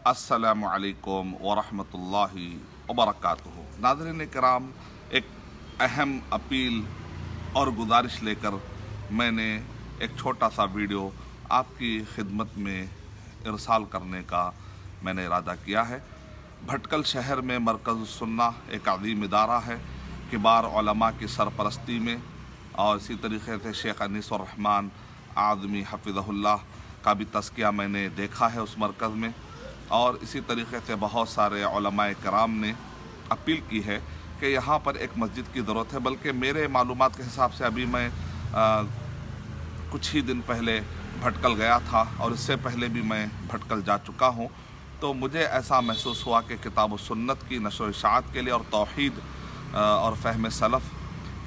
अस्सलामु अलैकुम वरहमतुल्लाहि वबरकातुहू। नाज़रीन किराम, एक अहम अपील और गुजारिश लेकर मैंने एक छोटा सा वीडियो आपकी खिदमत में इरसाल करने का मैंने इरादा किया है। भटकल शहर में मरकज़ सुन्ना एक अज़ीम इदारा है, किबार उलमा की सरपरस्ती में, और इसी तरीक़े से शेख अनीसुर रहमान आज़मी हफ़िज़हुल्लाह का भी तज़किया मैंने देखा है उस मरकज़ में। और इसी तरीक़े से बहुत सारे उलमाए किराम ने अपील की है कि यहाँ पर एक मस्जिद की ज़रूरत है। बल्कि मेरे मालूमात के हिसाब से अभी मैं कुछ ही दिन पहले भटकल गया था और इससे पहले भी मैं भटकल जा चुका हूँ। तो मुझे ऐसा महसूस हुआ कि किताब व सुन्नत की नशर व इशाअत के लिए और तौहीद और फ़हम सलफ़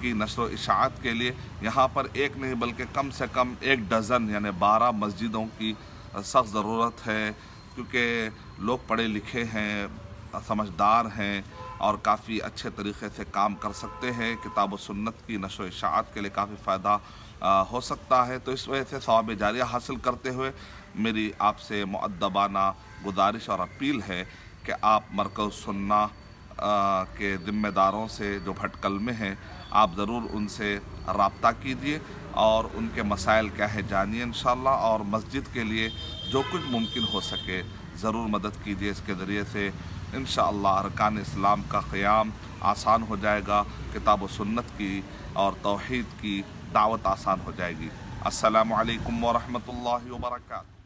की नशर व इशाअत के लिए यहाँ पर एक नहीं बल्कि कम से कम 1 डज़न यानी 12 मस्जिदों की सख्त ज़रूरत है, क्योंकि लोग पढ़े लिखे हैं, समझदार हैं और काफ़ी अच्छे तरीक़े से काम कर सकते हैं। किताब व सुन्नत की नशर व इशाअत के लिए काफ़ी फ़ायदा हो सकता है। तो इस वजह से सवाब जारिया हासिल करते हुए मेरी आपसे मुअद्दबाना गुजारिश और अपील है कि आप मरकज़ सुन्ना के ज़िम्मेदारों से जो भटकल में हैं, आप ज़रूर उनसे राब्ता कीजिए और उनके मसाइल क्या है जानिए इंशाअल्लाह, और मस्जिद के लिए जो कुछ मुमकिन हो सके ज़रूर मदद कीजिए। इसके ज़रिए से इंशाअल्लाह अरकान इस्लाम का क़याम आसान हो जाएगा, किताब व सुन्नत की और तौहीद की दावत आसान हो जाएगी। अस्सलामु अलैकुम व रहमतुल्लाहि व बरकातुहू।